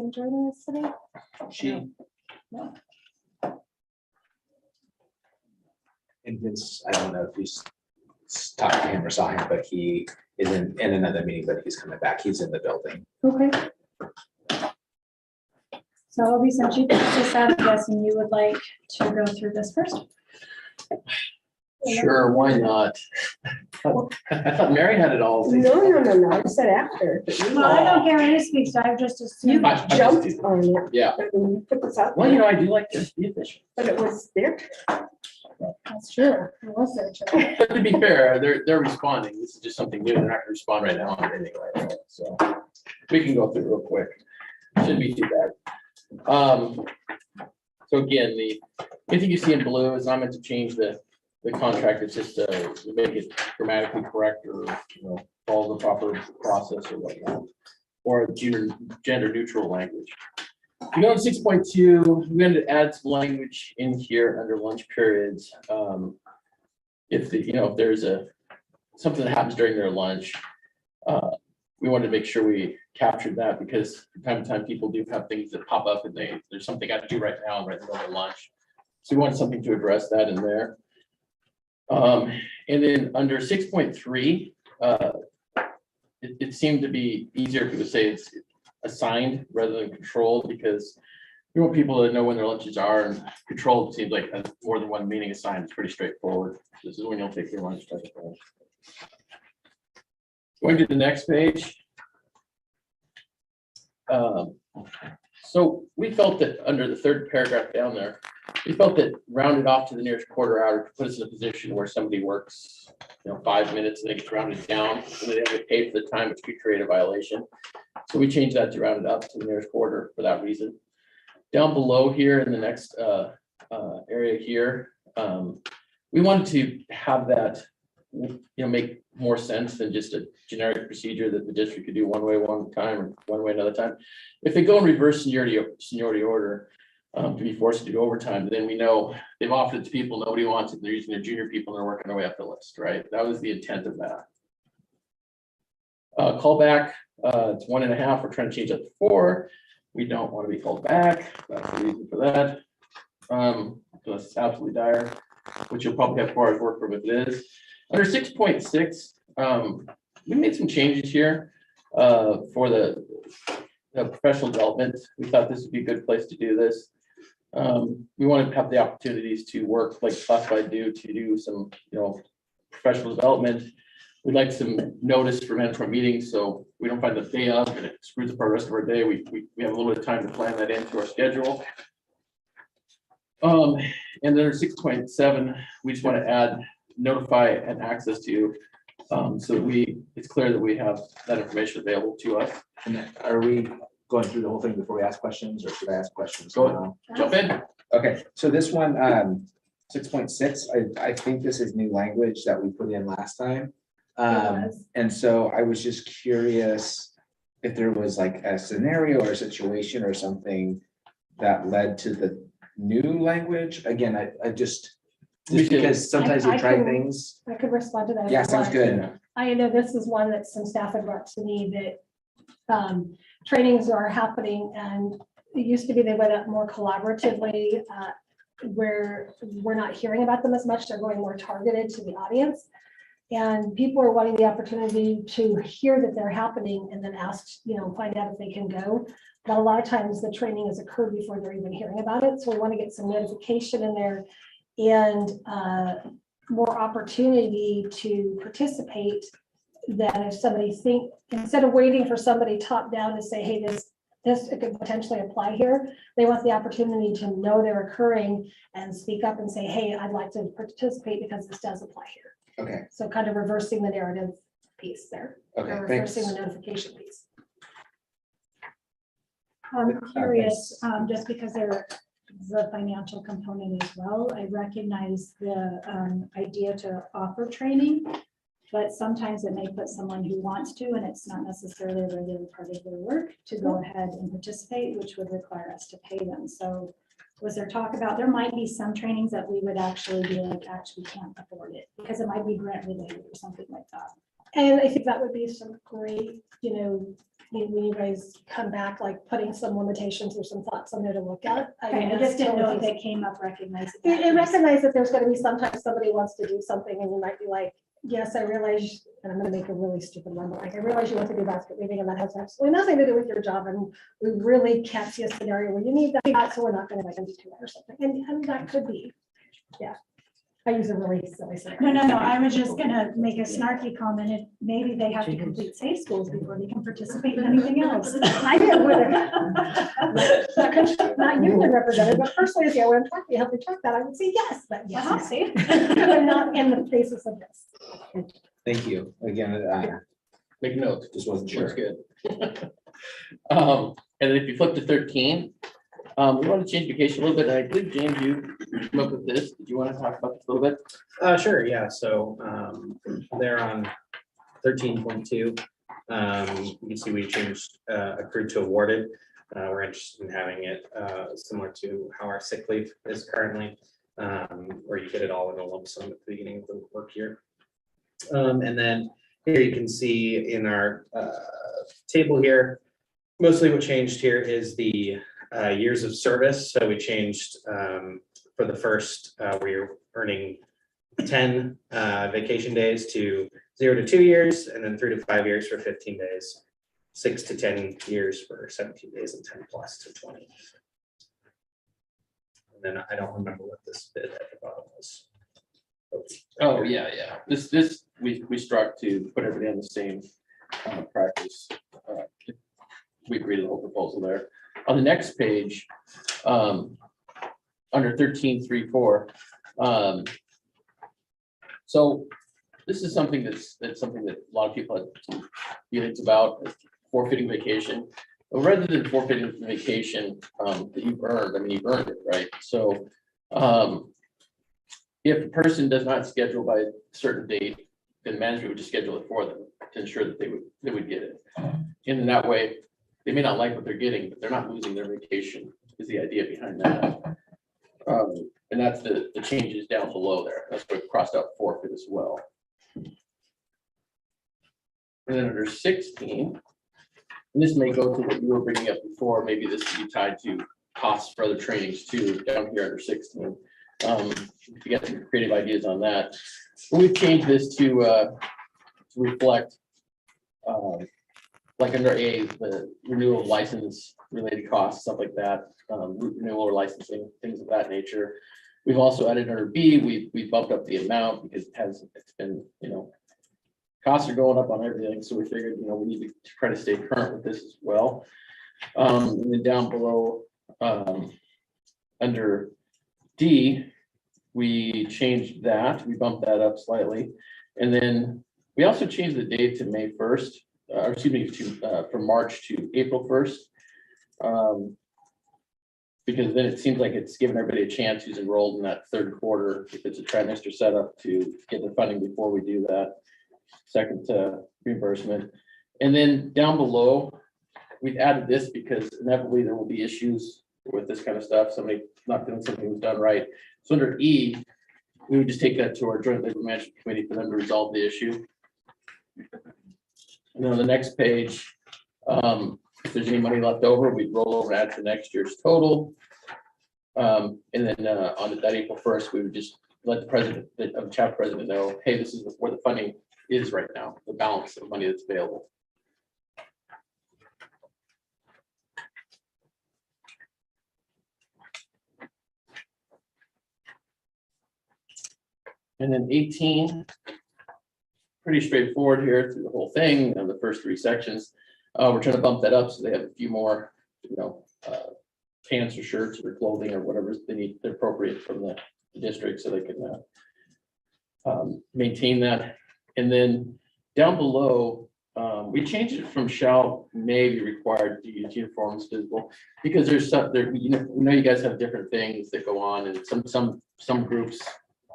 been joining us today? She, No. and Vince, I don't know if he's talked to him or saw him, but he is in another meeting, but he's coming back. He's in the building. Okay. So Obi, since you picked this up, I'm guessing you would like to go through this first? Sure, why not? I thought Mary had it all. No, I said after. Well, I don't care who speaks, so I've just You assumed. I just jumped did. on it. Yeah, I mean, you put this out well, you there, know, I do like to be efficient. but it was there. That's true. It was there, Joe. But to be fair, they're responding. This is just something new. They're not gonna respond right now on anything like that. So we can go through real quick. Shouldn't be too bad. So again, the anything you see in blue is not meant to change the contract. It's just to make it grammatically correct or, you know, follow the proper process or whatnot. Or gender neutral language. If you go to 6.2, we're going to add some language in here under lunch periods. If there's something that happens during their lunch, we wanted to make sure we captured that because from time to time people do have things that pop up and there's something I got to do right now, right in the middle of lunch. So we wanted something to address that in there. And then under 6.3, it seemed to be easier if we would say it's assigned rather than controlled, because we want people to know when their lunches are, and controlled seems like has more than one meaning. Assigned is pretty straightforward. This is when you'll take your lunch type of thing. Going to the next page. So we felt that under the third paragraph down there, we felt that rounded off to the nearest quarter hour could put us in a position where somebody works, 5 minutes and they get rounded down and they don't get paid for the time, which could create a violation. So we changed that to round it up to the nearest quarter for that reason. Down below here in the next area here, we wanted to have that, make more sense than just a generic procedure that the district could do one way one time or one way another time. If they go in reverse seniority order, to be forced to do overtime, then we know they've offered it to people, nobody wants it, they're using their junior people and they're working their way up the list, right? That was the intent of that. Callback, it's 1.5, we're trying to change that to 4. We don't want to be called back, that's the reason for that. Because it's absolutely dire, which you'll probably have 4 hours work for if it is. Under 6.6, we made some changes here for the professional development. We thought this would be a good place to do this. We want to have the opportunities to work like Classified to do some, professional development. We'd like some notice for management meetings, so we don't find the day up and it screws up our rest of our day. We have a little bit of time to plan that into our schedule. And then 6.7, we just want to add notify and access to, so that it's clear that we have that information available to us. And then are we going through the whole thing before we ask questions, or should I ask questions? Go now? Jump in. Okay, so this one, 6.6, I think this is new language that we put in last time. And so I was just curious if there was like a scenario or a situation or something that led to the new language. Again, I just because sometimes we try things. I could respond to that. if Yeah, you sounds want. good. I know this is one that some staff had brought to me that trainings are happening, and it used to be they went up more collaboratively where we're not hearing about them as much. They're going more targeted to the audience. And people are wanting the opportunity to hear that they're happening and then ask, find out if they can go. But a lot of times the training has occurred before they're even hearing about it. So we want to get some notification in there and more opportunity to participate, that if somebody instead of waiting for somebody top down to say, hey, this it could potentially apply here, they want the opportunity to know they're occurring and speak up and say, hey, I'd like to participate because this does apply here. Okay. So kind of reversing the narrative piece there. Okay, Or thanks. reversing the notification piece. I'm curious, just because there's a financial component as well. I recognize the idea to offer training, but sometimes it may put someone who wants to, and it's not necessarily a regular part of their work, to go ahead and participate, which would require us to pay them. So was there talk about, there might be some trainings that we would actually be like, actually can't afford it because it might be grant related or something like that. And I think that would be some great, when you guys come back, like putting some limitations or some thoughts on there to look at. Okay, mean, I just didn't know if totally it came up recognizing. It recognizes that there's gonna be sometimes somebody wants to do something and you might be like, yes, I realize, and I'm gonna make a really stupid one, but like, I realize you want to do basket weaving and that has absolutely nothing to do with your job. And we really can't see a scenario where you need that, so we're not gonna like do that or something. And that could be, yeah. I use a really silly scenario. No, I was just gonna make a snarky comment. Maybe they have to complete safe schools before they can participate in anything else. I did with it. Not union represented, but personally, yeah, when I'm talking, help me track that, I would say yes, but yes, Uh-huh. see, but not in the basis of this. Thank you. Again, Make a note. just wasn't Looks sure. good. And then if you flip to 13, we want to change vacation a little bit. And I believe, James, you came up with this. Did you want to talk about this a little bit? Sure, yeah, so, they're on 13.2. You can see we changed, accrued to awarded. We're interested in having it, similar to how our sick leave is currently, where you get it all in a lump sum at the beginning of the work year. And then here you can see in our, table here, mostly what changed here is the, years of service. So we changed, for the first, where you're earning 10 vacation days to 0 to 2 years, and then 3 to 5 years for 15 days, 6 to 10 years for 17 days, and 10 plus to 20. And then I don't remember what this bid at the bottom was. Oh, yeah. This, we struck to put everybody on the same practice. We agreed to the whole proposal there. On the next page, under 13.3.4, so this is something that's something that a lot of people had some feelings about, forfeiting vacation. But rather than forfeiting vacation that you've earned, I mean, you've earned it, right? So if a person does not schedule by a certain date, then management would just schedule it for them to ensure that they would get it. And in that way, they may not like what they're getting, but they're not losing their vacation, is the idea behind that. And that's the changes down below there. That's what we crossed out forfeit as well. And then under 16, and this may go to what you were bringing up before, maybe this could be tied to costs for other trainings too, down here under 16. If you got some creative ideas on that. But we've changed this to reflect, like under A, the renewal of license related costs, stuff like that, renewal or licensing, things of that nature. We've also added under B, we bumped up the amount because it's been, costs are going up on everything. So we figured, we need to try to stay current with this as well. And then down below, under D, we changed that, we bumped that up slightly. And then we also changed the date to May 1st, or excuse me, from March to April 1st. Because then it seems like it's giving everybody a chance who's enrolled in that third quarter, if it's a trimester setup, to get the funding before we do that second reimbursement. And then down below, we've added this because inevitably there will be issues with this kind of stuff. Somebody not doing something was done right. So under E, we would just take that to our joint labor management committee for them to resolve the issue. And then on the next page, if there's any money left over, we'd roll over and add to next year's total. And then on that April 1st, we would just let the president of chapter president know, hey, this is where the funding is right now, the balance of money that's available. And then 18, pretty straightforward here through the whole thing, the first 3 sections. We're trying to bump that up so they have a few more, pants or shirts or clothing or whatever they need, they're appropriate from the district, so they can maintain that. And then down below, we changed it from shall may be required to use uniforms visible, because there's some there, we know you guys have different things that go on, and some groups,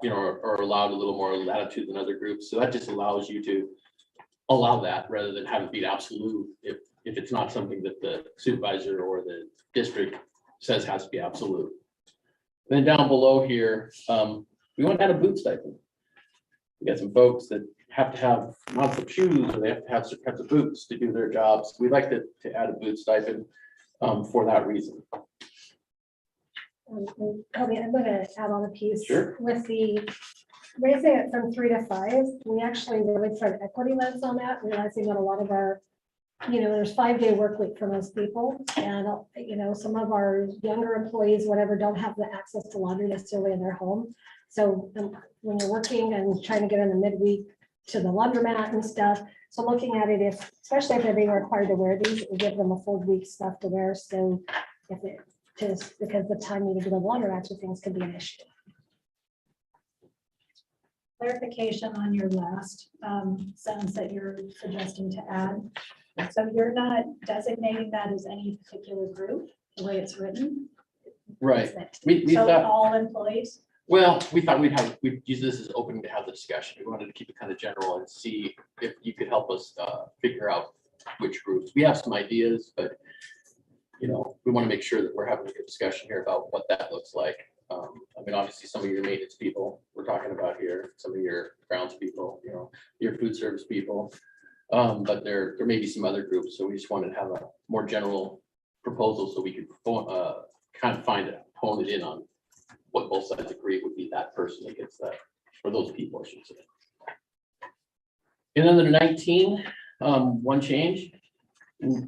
are allowed a little more latitude than other groups. So that just allows you to allow that rather than have it be absolute if it's not something that the supervisor or the district says has to be absolute. Then down below here, we want to add a boot stipend. We got some folks that have to have months of shoes, or they have to have certain kinds of boots to do their jobs. We'd like to add a boot stipend for that reason. Toby, I'm gonna add on a piece. Sure. With the raising it from 3 to 5, we actually really tried equity lens on that, realizing that a lot of our, there's 5-day work week for most people. And, some of our younger employees, whatever, don't have the access to laundry necessarily in their home. So when you're working and trying to get in the midweek to the laundromat and stuff, so looking at it, especially if they're being required to wear these, it will give them a full week stuff to wear. So because the time needed to go to the laundromat, so things can be an issue. Clarification on your last sentence that you're suggesting to add. So you're not designating that as any particular group, the way it's written? Right. We So thought, all employees? well, we thought we'd use this as opening to have the discussion. We wanted to keep it kind of general and see if you could help us figure out which groups. We have some ideas, but we want to make sure that we're having a good discussion here about what that looks like. Obviously, some of your maintenance people we're talking about here, some of your grounds people, your food service people. But there may be some other groups, so we just wanted to have a more general proposal so we could kind of hone it in on what both sides agree would be that person that gets that, or those people, I should say. And then the 19, one change.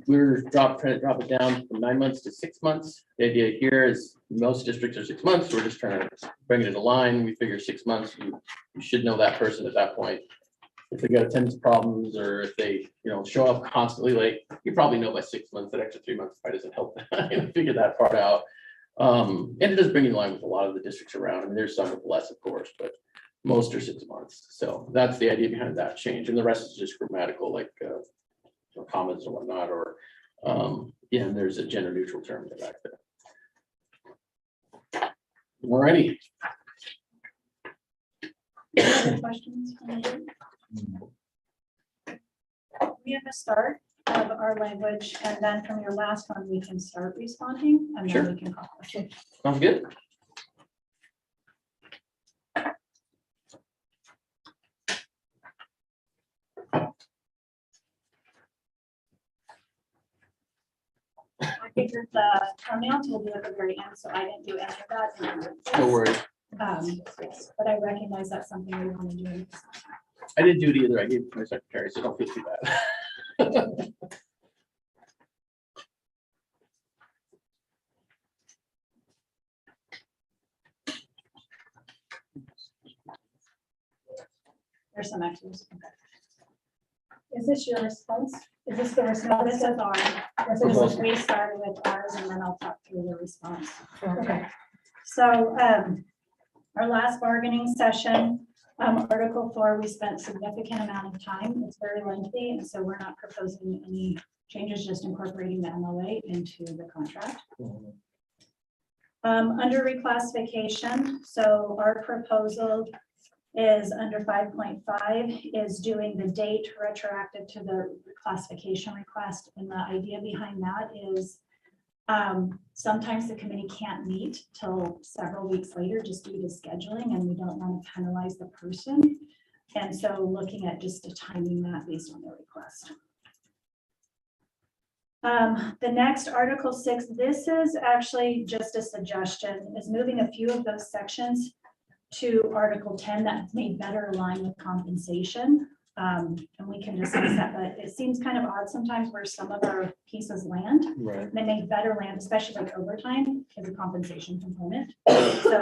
We're trying to drop it down from 9 months to 6 months. The idea here is most districts are 6 months. We're just trying to bring it in line. We figure 6 months, you should know that person at that point. If they got attendance problems or if they, show up constantly late, you probably know by 6 months. That extra 3 months probably doesn't help figure that part out. And it does bring in line with a lot of the districts around. There's some with less, of course, but most are 6 months. So that's the idea behind that change. And the rest is just grammatical, like comments or whatnot, or and there's a gender neutral term in the back there. Alrighty. Other questions? We have a start of our language, and then from your last one, we can start responding, and Sure. then we can call questions. Sounds good. I figured the pronouns will be at the very end, so I didn't do any of that. No worries. But I recognize that's something we want to do. I didn't do it either. I gave it to my secretary, so don't feel too bad. There's some extras. Is this your response? Is this the No, response? this is ours. This This is- is, we started with ours, and then I'll talk through the response. Okay. So our last bargaining session, Article 4, we spent significant amount of time. It's very lengthy, and so we're not proposing any changes, just incorporating the MLA into the contract. Under reclassification, so our proposal is under 5.5 is doing the date retroactive to the classification request. And the idea behind that is sometimes the committee can't meet till several weeks later just due to scheduling, and we don't want to penalize the person. And so looking at just timing that based on their request. The next Article 6, this is actually just a suggestion, is moving a few of those sections to Article 10 that may better align with compensation. And we can discuss that, but it seems kind of odd sometimes where some of our pieces land. Right. They make better land, especially like overtime, as a compensation component. So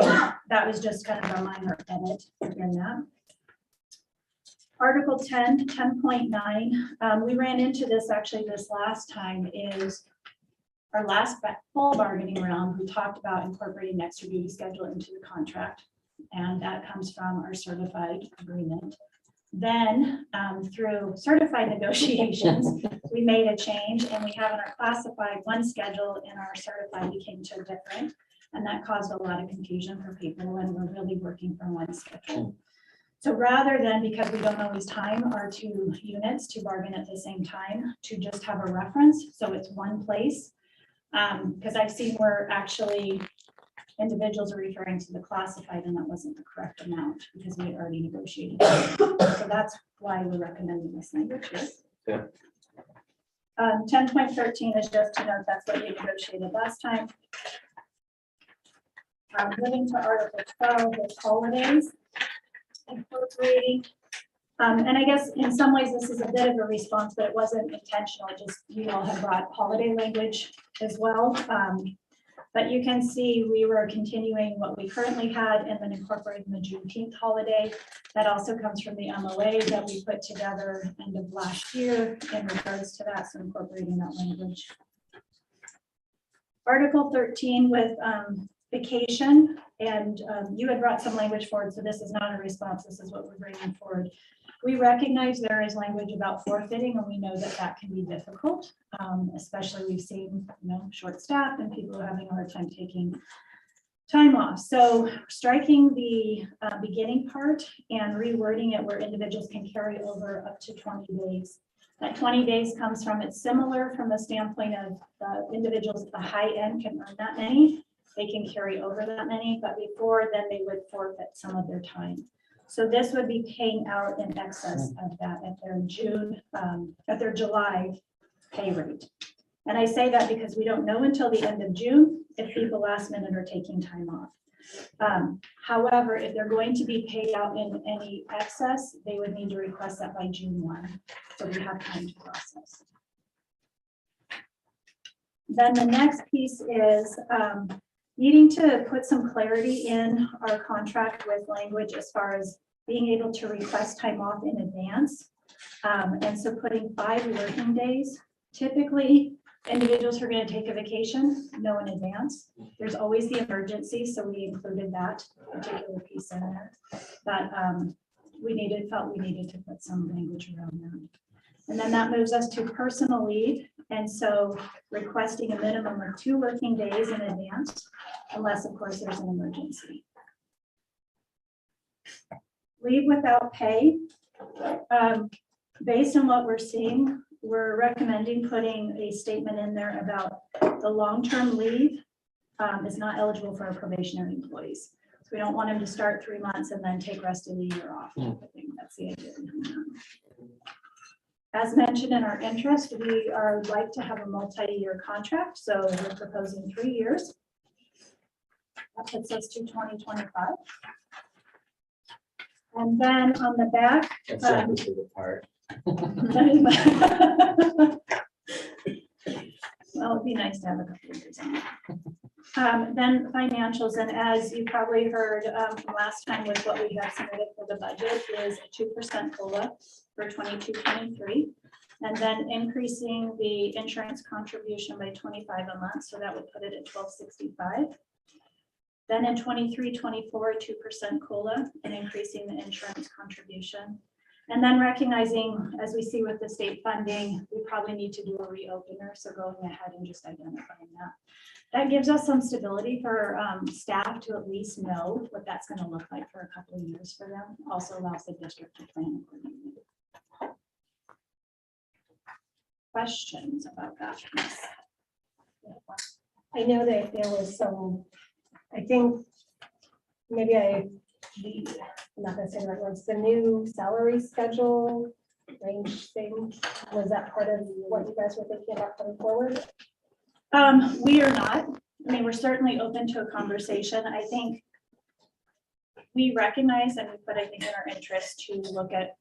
that was just kind of a minor edit within that. Article 10, 10.9, we ran into this actually this last time, is our last full bargaining round, we talked about incorporating an extra duty schedule into the contract. And that comes from our certified agreement. Then through certified negotiations, we made a change, and we have in our classified one schedule, and our certified became two different. And that caused a lot of confusion for people, and we're really working from one schedule. So rather than, because we don't always time our two units to bargain at the same time, to just have a reference, so it's one place. Because I've seen where actually individuals are referring to the classified, and that wasn't the correct amount because we had already negotiated. So that's why we're recommending this language here. Yeah. 10.13 is just to note that's what we negotiated last time. Moving to Article 12, with holidays, incorporating. And I guess in some ways this is a bit of a response, but it wasn't intentional. Just you all have brought holiday language as well. But you can see we were continuing what we currently had and then incorporating the Juneteenth holiday. That also comes from the MOA that we put together end of last year in regards to that, so incorporating that language. Article 13 with vacation, and you had brought some language forward, so this is not a response, this is what we're bringing forward. We recognize there is language about forfeiting, and we know that that can be difficult, especially we've seen, short staff and people are having a hard time taking time off. So striking the beginning part and rewording it where individuals can carry over up to 20 days. That 20 days comes from, it's similar from the standpoint of individuals at the high end can earn that many. They can carry over that many, but before then they would forfeit some of their time. So this would be paying out in excess of that at their July pay rate. And I say that because we don't know until the end of June if people last minute are taking time off. However, if they're going to be paid out in any excess, they would need to request that by June 1. So we have time to process. Then the next piece is needing to put some clarity in our contract with language as far as being able to request time off in advance. And so putting 5 working days, typically individuals who are going to take a vacation know in advance. There's always the emergency, so we included that particular piece in there. But felt we needed to put some language around that. And then that moves us to personal leave. And so requesting a minimum of 2 working days in advance, unless of course there's an emergency. Leave without pay. Based on what we're seeing, we're recommending putting a statement in there about the long-term leave is not eligible for our probationary employees. So we don't want them to start 3 months and then take rest of the year off. I think that's the idea. As mentioned in our interest, we are like to have a multi-year contract. So we're proposing 3 years. That puts us to 2025. And then on the back, This is the part. well, it'd be nice to have a couple of years on that. Then financials, and as you probably heard from last time with what we have submitted for the budget is a 2% COLA for 22-23, and then increasing the insurance contribution by $25 a month, so that would put it at $12.65. Then in 23-24, 2% COLA and increasing the insurance contribution. And then recognizing, as we see with the state funding, we probably need to do a reopener. So going ahead and just identifying that. That gives us some stability for staff to at least know what that's going to look like for a couple of years for them. Also allows the district to plan accordingly. Questions about that? I know that there was some, I think maybe I'm not gonna say the right words, the new salary schedule range thing, was that part of what you guys were thinking about coming forward? We are not. I mean, we're certainly open to a conversation. I think we recognize and but I think in our interest to look at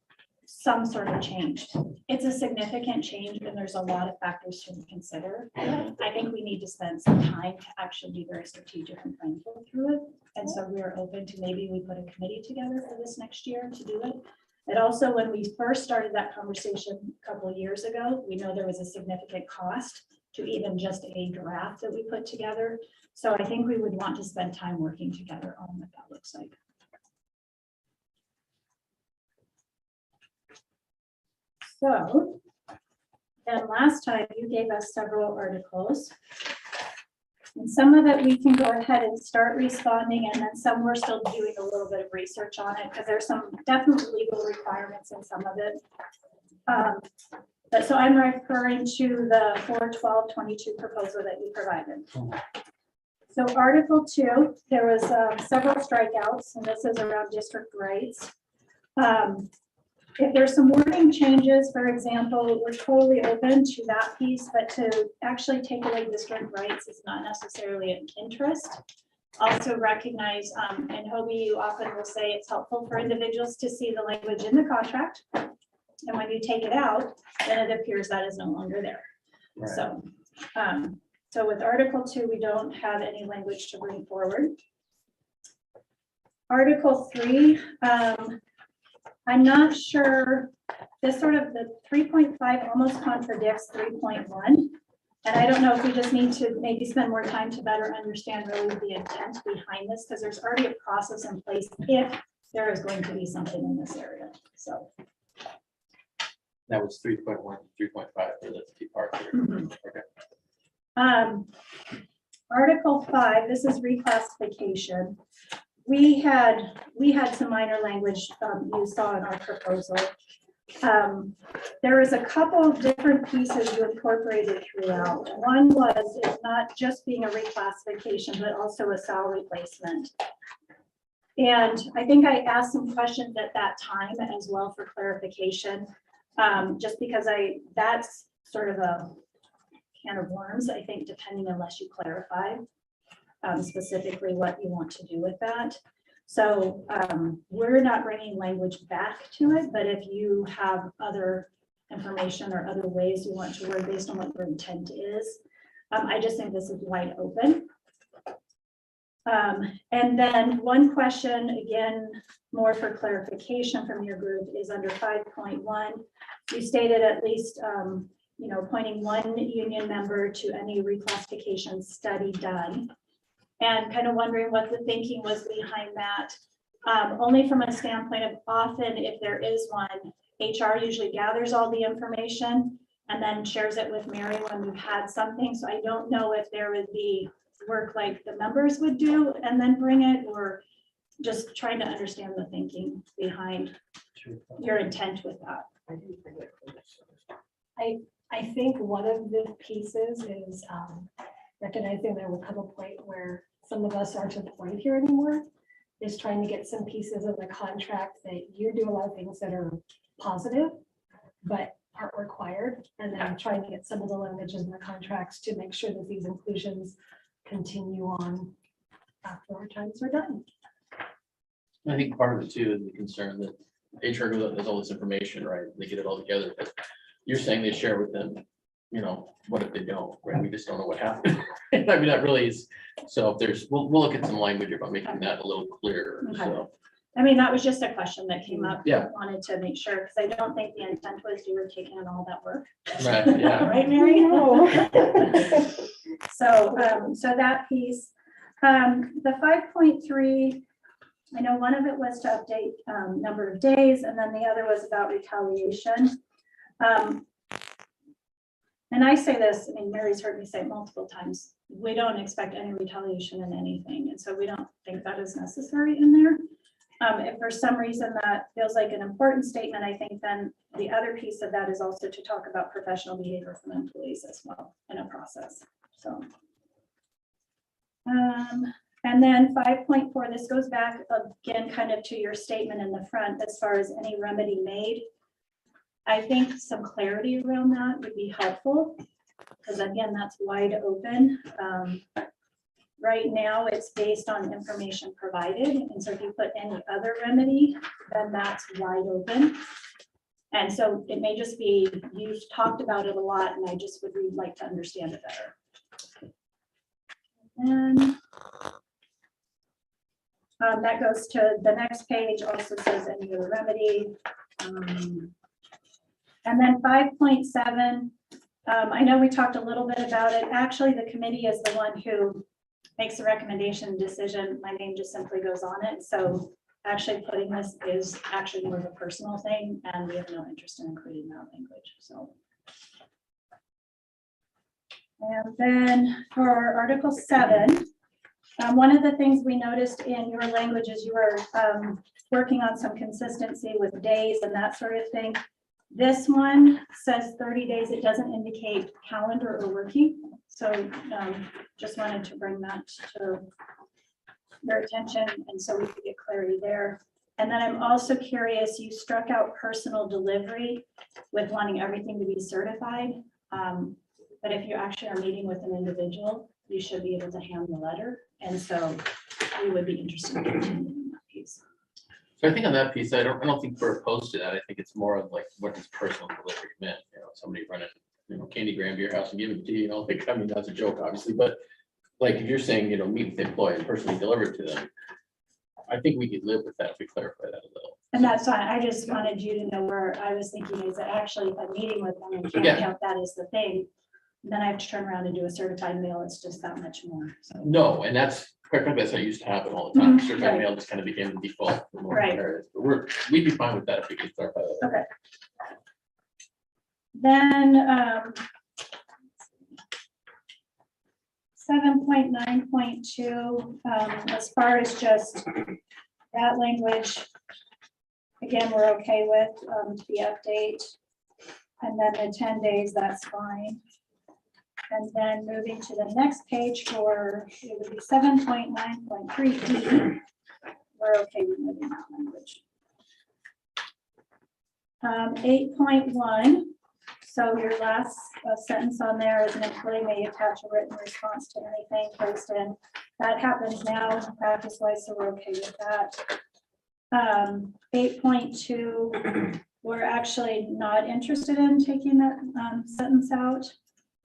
some sort of change. It's a significant change and there's a lot of factors to consider. I think we need to spend some time to actually be very strategic and planful through it. And so we're open to maybe we put a committee together for this next year to do it. And also when we first started that conversation a couple of years ago, we know there was a significant cost to even just a draft that we put together. So I think we would want to spend time working together on what that looks like. So, and last time you gave us several articles. And some of it we can go ahead and start responding, and then some we're still doing a little bit of research on it because there's some definite legal requirements in some of it. But so I'm referring to the 4/12/22 proposal that you provided. So Article 2, there was several strikeouts, and this is around district rights. If there's some wording changes, for example, we're totally open to that piece, but to actually take away district rights is not necessarily an interest. Also recognize, and Hobie, you often will say it's helpful for individuals to see the language in the contract. And when you take it out, then it appears that is no longer there. Right. So, so with Article 2, we don't have any language to bring forward. Article 3, I'm not sure, this sort of the 3.5 almost contradicts 3.1. And I don't know if we just need to maybe spend more time to better understand really the intent behind this, because there's already a process in place if there is going to be something in this area. So. That was 3.1, 3.5 for the two parts. Mhm. Okay. Article 5, this is reclassification. We had some minor language you saw in our proposal. There is a couple of different pieces you incorporated throughout. One was it's not just being a reclassification, but also a salary placement. And I think I asked some questions at that time as well for clarification, just because that's sort of a can of worms, I think, depending unless you clarify specifically what you want to do with that. So we're not bringing language back to it, but if you have other information or other ways you want to word based on what your intent is, I just think this is wide open. And then one question, again, more for clarification from your group, is under 5.1. You stated at least, appointing one union member to any reclassification study done. And kind of wondering what the thinking was behind that. Only from a standpoint of often, if there is one, HR usually gathers all the information and then shares it with Mary when we've had something. So I don't know if there would be work like the members would do and then bring it, or just trying to understand the thinking behind your intent with that. I think one of the pieces is recognizing there will come a point where some of us aren't employed here anymore, is trying to get some pieces of the contract that you do a lot of things that are positive, but aren't required. And then trying to get some of the languages in the contracts to make sure that these inclusions continue on after our times are done. I think part of it too is the concern that HR goes out and does all this information, right? They get it all together, but you're saying they share with them, what if they don't, right? We just don't know what happened. I mean, that really is, so if there's, we'll look at some language about making that a little clearer, Okay. so. I mean, that was just a question that came up. Yeah. Wanted to make sure, because I don't think the intent was you were taking on all that work. Right, yeah. Right, Mary? No. So, so that piece, the 5.3, I know one of it was to update number of days, and then the other was about retaliation. And I say this, I mean, Mary's heard me say it multiple times, we don't expect any retaliation in anything, and so we don't think that is necessary in there. If for some reason that feels like an important statement, I think then the other piece of that is also to talk about professional behavior from employees as well in a process, so. And then 5.4, this goes back again, kind of to your statement in the front, as far as any remedy made. I think some clarity around that would be helpful, because again, that's wide open. Right now, it's based on information provided, and so if you put any other remedy, then that's wide open. And so it may just be, you've talked about it a lot, and I just would really like to understand it better. And that goes to the next page, also says any other remedy. And then 5.7, I know we talked a little bit about it. Actually, the committee is the one who makes the recommendation decision. My name just simply goes on it. So actually putting this is actually more of a personal thing, and we have no interest in including that language. So. And then for Article 7, one of the things we noticed in your language is you were working on some consistency with days and that sort of thing. This one says 30 days. It doesn't indicate calendar or working. So just wanted to bring that to your attention, and so we could get clarity there. And then I'm also curious, you struck out personal delivery with wanting everything to be certified. But if you actually are meeting with an individual, you should be able to hand the letter. And so we would be interested in continuing that piece. So I think on that piece, I don't think we're opposed to that. I think it's more of like, what does personal delivery meant? You know, somebody running, candy gram to your house and giving it to you, like, I mean, that's a joke, obviously, but like, if you're saying, meet with the employee and personally deliver it to them, I think we could live with that if we clarify that a little. And that's fine. I just wanted you to know where I was thinking is that actually if I'm meeting with them and can't Yeah. count that as the thing, then I have to turn around and do a certified mail. It's just that much more. So, No, and that's, quite frankly, that's how it used to happen all the time. Mhm, Certified right. mail just kind of became the default. for most Right. areas. But we'd be fine with that if we could clarify that. okay. Then 7.9.2, as far as just that language, again, we're okay with the update. And then the 10 days, that's fine. And then moving to the next page for, it would be 7.9.3D. We're okay with moving that language. 8.1. So your last sentence on there is an employee may attach a written response to anything posted in. That happens now practice wise, so we're okay with that. 8.2, we're actually not interested in taking that sentence out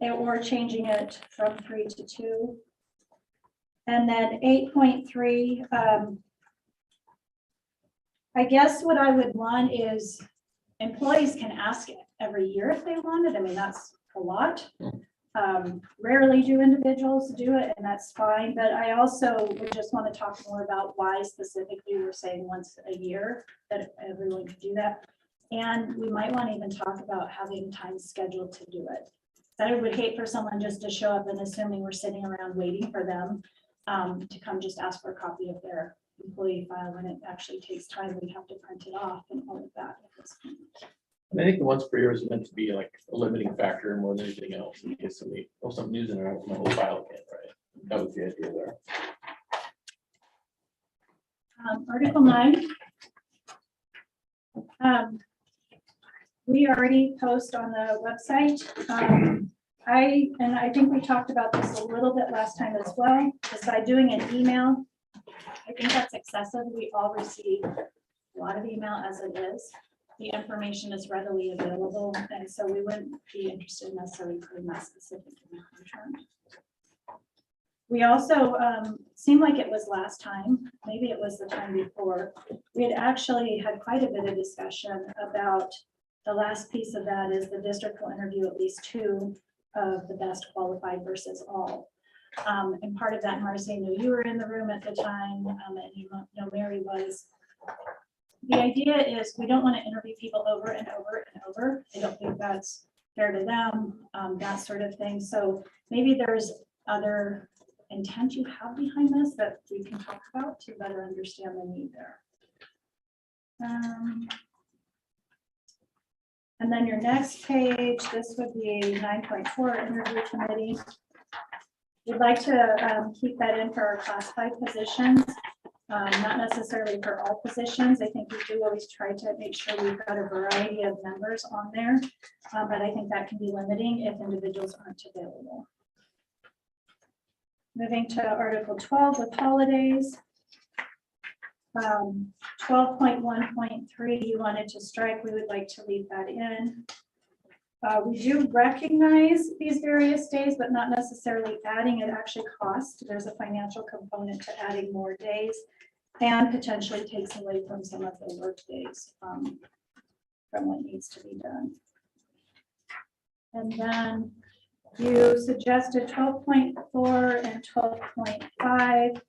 or changing it from 3 to 2. And then 8.3, I guess what I would want is employees can ask it every year if they want it. I mean, that's a lot. Rarely do individuals do it, and that's fine. But I also would just want to talk more about why specifically we're saying once a year that everyone could do that. And we might want to even talk about having time scheduled to do it. I would hate for someone just to show up and assuming we're sitting around waiting for them to come just ask for a copy of their employee file when it actually takes time. We'd have to print it off and all of that. And I think the once per year is meant to be like a limiting factor more than anything else. In case somebody, some news in there, my whole file again, right? That was the idea there. Article 9. We already post on the website. I think we talked about this a little bit last time as well, is by doing an email. I think that's excessive. We all receive a lot of email as it is. The information is readily available, and so we wouldn't be interested in necessarily putting that specific in the contract. We also, seemed like it was last time, maybe it was the time before, we had actually had quite a bit of discussion about the last piece of that is the district will interview at least 2 of the best qualified versus all. And part of that, Marcy, I know you were in the room at the time, and you know Mary was. The idea is we don't want to interview people over and over and over. I don't think that's fair to them, that sort of thing. So maybe there's other intent you have behind this that we can talk about to better understand the need there. And then your next page, this would be 9.4 interview committee. We'd like to keep that in for our classified positions, not necessarily for all positions. I think we do always try to make sure we've got a variety of members on there, but I think that can be limiting if individuals aren't available. Moving to Article 12 with holidays. 12.1.3, you wanted to strike, we would like to leave that in. We do recognize these various days, but not necessarily adding it actually costs. There's a financial component to adding more days and potentially takes away from some of the work days from what needs to be done. And then you suggested 12.4 and 12.5.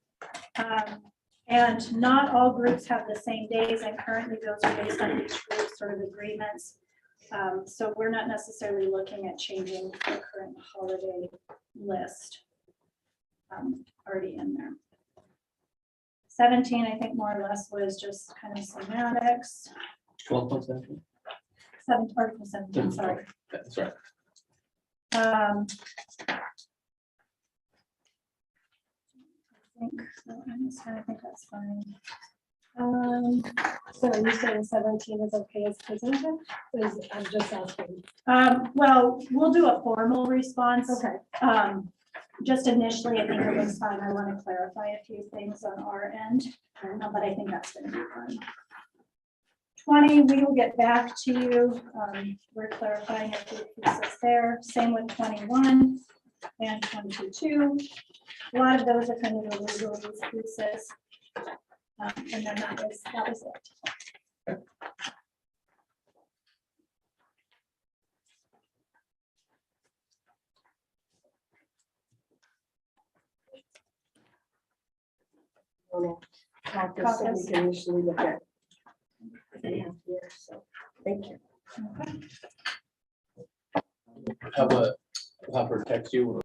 And not all groups have the same days, and currently those are based on each group's sort of agreements. So we're not necessarily looking at changing the current holiday list already in there. 17, I think more or less was just kind of semantics. 12.7. Article 17, sorry. That's right. Um, I think that's fine. So are you saying 17 is okay as presented? I'm just asking. Well, we'll do a formal response. Okay. Just initially, I think it looks fine. I want to clarify a few things on our end, but I think that's going to be fine. 20, we will get back to you. We're clarifying a few pieces there. Same with 21 and 22. A lot of those are kind of the legal pieces. And then that was it. Caucus, so we can initially look at. Yeah, so, thank you. Have her text you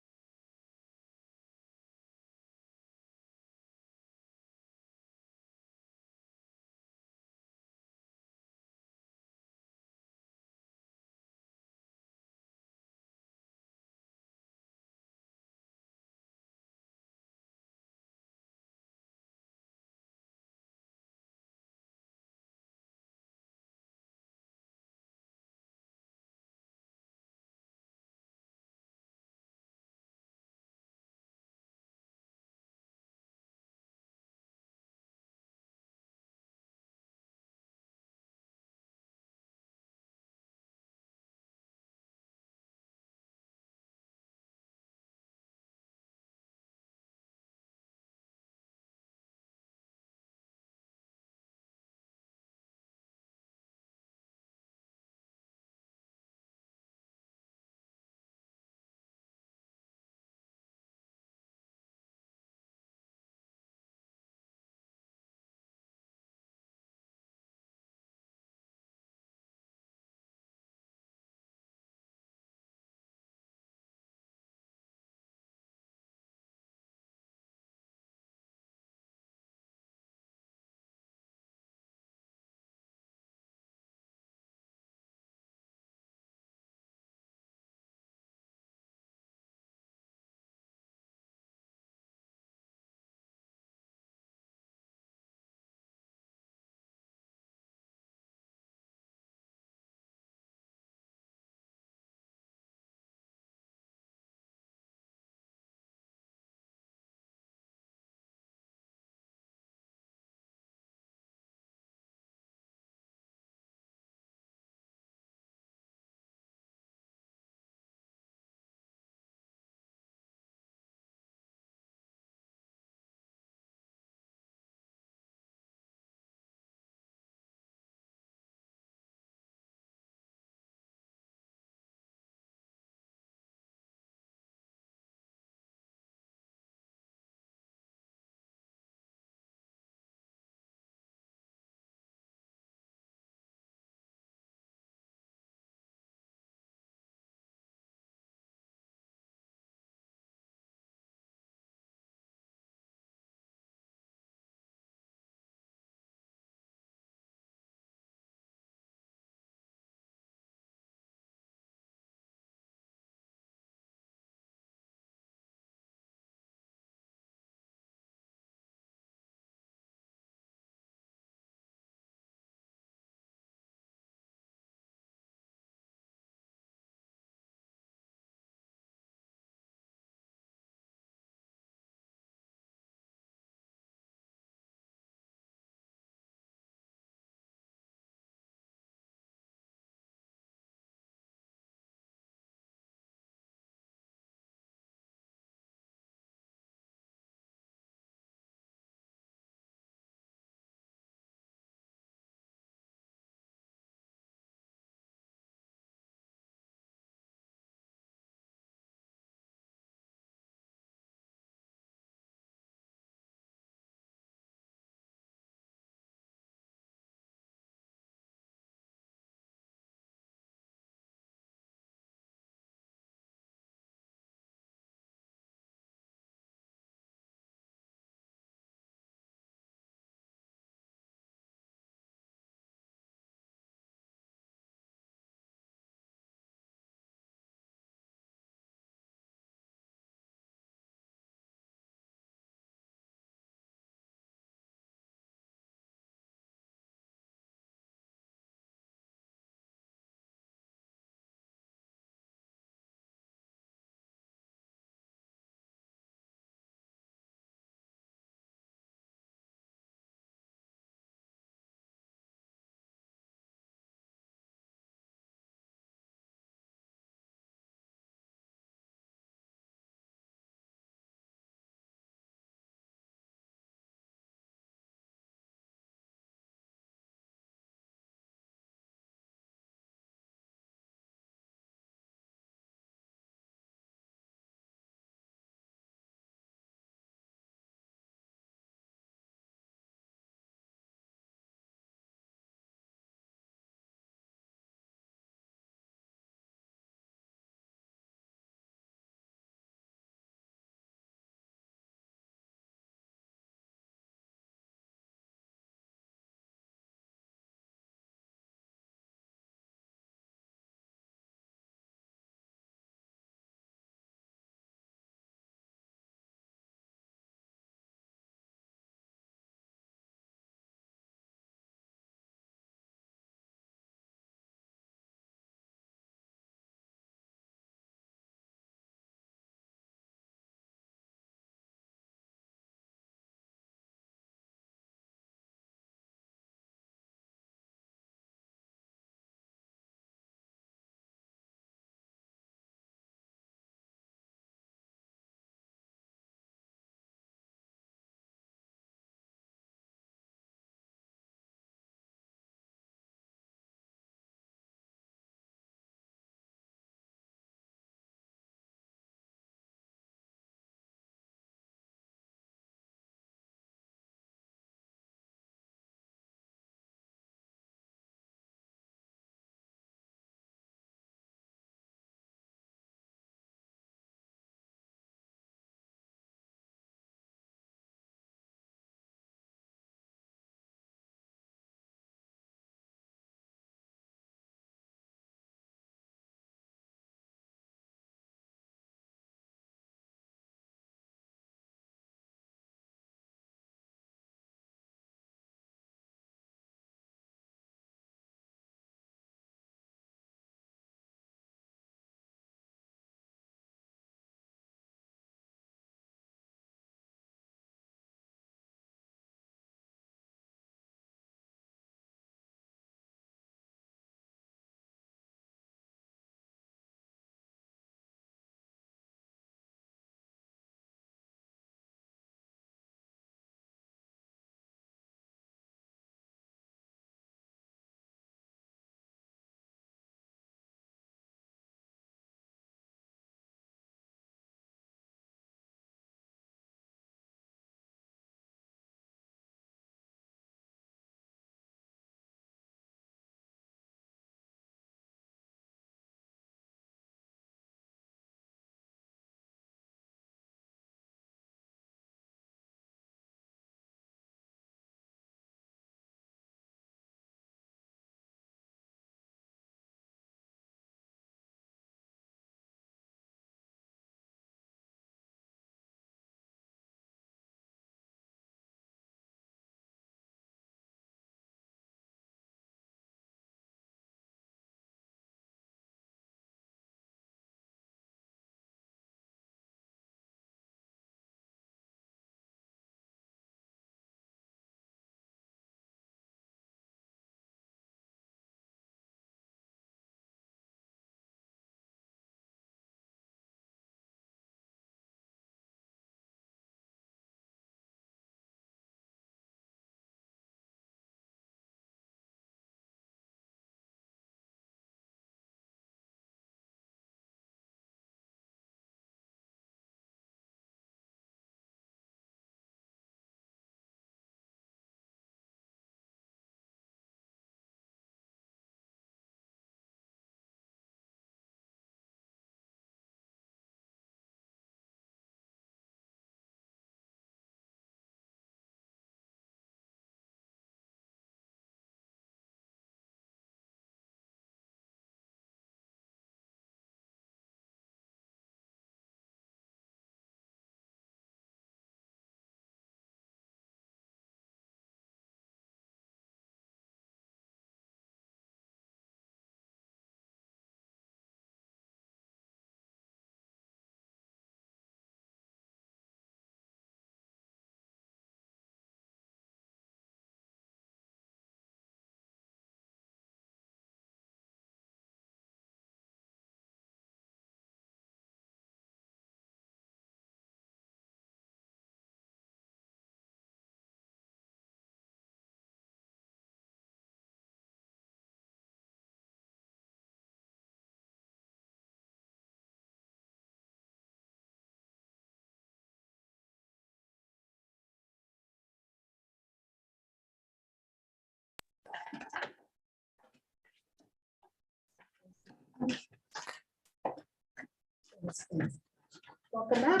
Welcome back.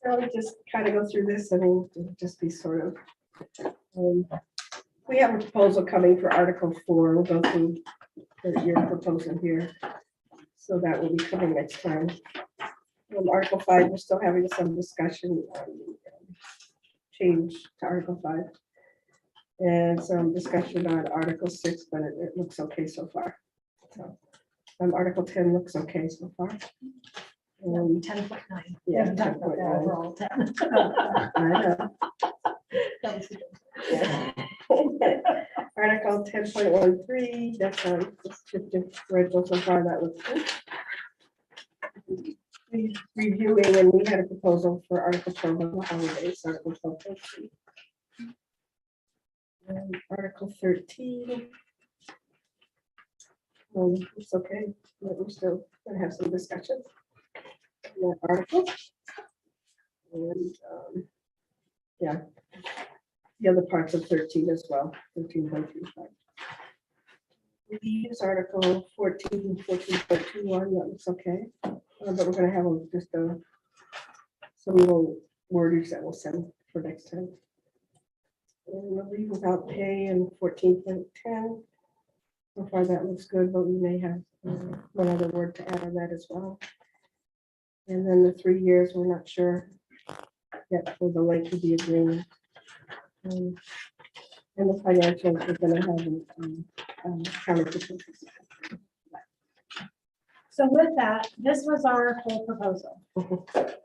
So we just kind of go through this, I mean, it'll just be sort of. We have a proposal coming for Article 4, we'll go through your proposal here. So that will be coming next time. Article 5, we're still having some discussion on change to Article 5. And some discussion on Article 6, but it looks okay so far. So, Article 10 looks okay so far. 10.9. Yeah, Talk about the 10.9. overall 10. I know. That was good. Yeah. Article 10.13, that's just differential so far, that looks good. Reviewing, and we had a proposal for Article 12 on the holidays, Article 12.3. And Article 13. It's okay, but we're still gonna have some discussions. on that article. And yeah, the other parts of 13 as well, 13.35. We use Article 14, 14.21, that looks okay. But we're gonna have just some little wordage that we'll send for next time. And we'll leave without pay in 14.10. So far that looks good, but we may have one other word to add on that as well. And then the 3 years, we're not sure yet for the length of the agreement. And the financials, we're gonna have counterproposals. So with that, this was our whole proposal.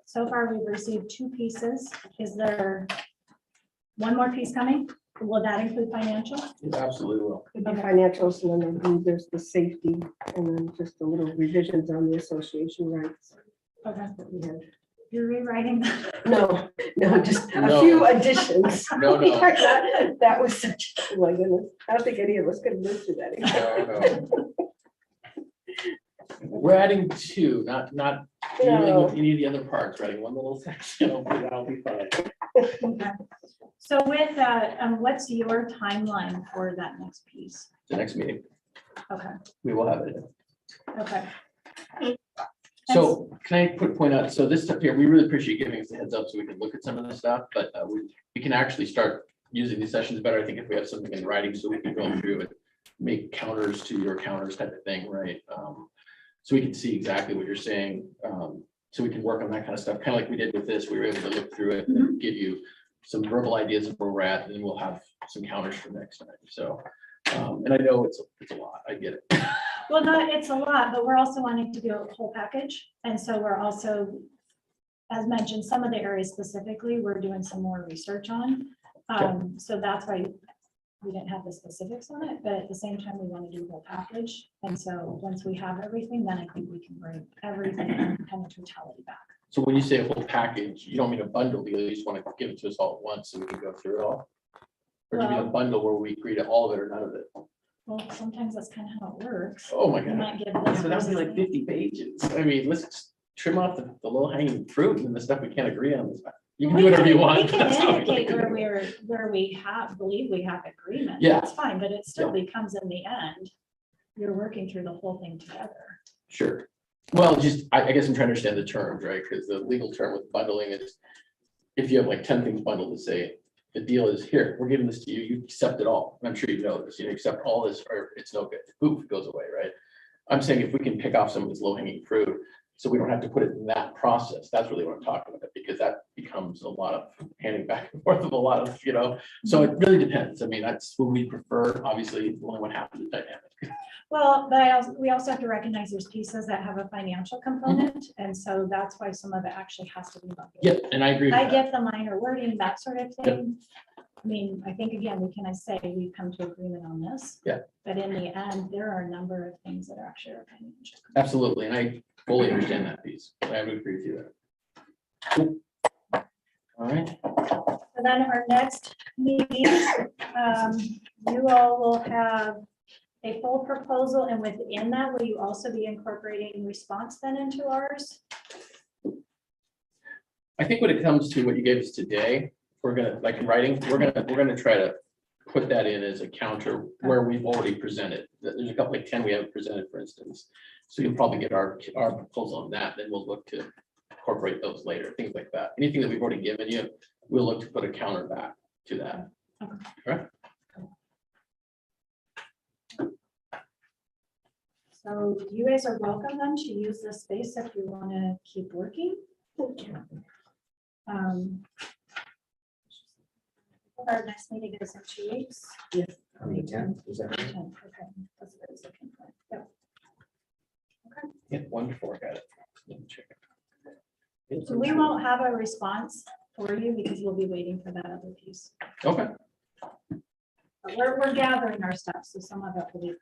So far, we've received 2 pieces. Is there one more piece coming? Will that include financial? It absolutely will. Could be financials, and then there's the safety, and then just the little revisions on the association rights Okay, that we had. you're rewriting. No, just a No. few additions. No, no. That was such, oh my goodness, I don't think any of us could live through that. No, no. We're adding 2, not dealing No. with any of the other parts, right? One little section, hopefully that'll be fine. Okay. So with that, what's your timeline for that next piece? The next meeting, Okay, we will have it. okay. So can I point out, so this stuff here, we really appreciate giving us a heads up so we can look at some of this stuff, but we can actually start using these sessions better, I think, if we have something in writing, so we can go through and make counters to your counters type of thing, right? So we can see exactly what you're saying, so we can work on that kind of stuff, kind of like we did with this, we were able to look through it and give you some verbal ideas of where we're at, and then we'll have some counters for next time, so. And I know it's a lot, I get it. Well, it's a lot, but we're also wanting to do a whole package. And so we're also, as mentioned, some of the areas specifically, we're doing some more research on. So that's why we didn't have the specifics on it, but at the same time, we want to do the whole package. And so once we have everything, then I think we can bring everything kind of totality back. So when you say a whole package, you don't mean a bundle deal, you just want to give it to us all at once so we can go through it all? Or do you mean a Well- bundle where we agree to all of it or none of it? Well, sometimes that's kind of how it works. Oh my You God. might give So this that would be person- like 50 pages. I mean, let's just trim off the low hanging fruit and the stuff we can't agree on. You can do whatever you want. We can That's how we indicate like to where do it. we believe we have agreement. Yeah. That's fine, but it still becomes in the end, you're working through the whole thing together. Sure. Well, just, I guess I'm trying to understand the terms, right? Because the legal term with bundling is, if you have like 10 things bundled to say, the deal is here, we're giving this to you, you accept it all. And I'm sure you know this, you accept all this or it's no good, poof, it goes away, right? I'm saying if we can pick off some of this low hanging fruit, so we don't have to put it in that process, that's really what I'm talking about, because that becomes a lot of handing back and forth of a lot of, so it really depends. I mean, that's what we prefer, obviously, only what happens is dynamic. Well, but we also have to recognize there's pieces that have a financial component, and so that's why some of it actually has to be bundled. Yep, and I agree with I that. get the minor wording, that sort of thing. I mean, I think, again, we can say we've come to agreement on this. Yeah. But in the end, there are a number of things that are actually our financial. Absolutely, and I fully understand that piece. I would agree with you there. Cool. All right, So then our next meeting, you all will have a full proposal, and within that, will you also be incorporating response then into ours? I think when it comes to what you gave us today, we're gonna, like in writing, we're gonna try to put that in as a counter where we've already presented. There's a couple like 10 we haven't presented, for instance. So you'll probably get our proposal on that, then we'll look to incorporate those later, things like that. Anything that we've already given you, we'll look to put a counter back to that. Okay. So you guys are welcome then to use this space if you want to keep working. Our next meeting is in 2 weeks. On the 10th, is that right? 10th, okay, that's what I was looking for. Yep. Yeah, wonderful, got it. Let me check it. So we won't have a response for you because we'll be waiting for that other piece. Okay, But we're gathering our stuff, so some of it will be.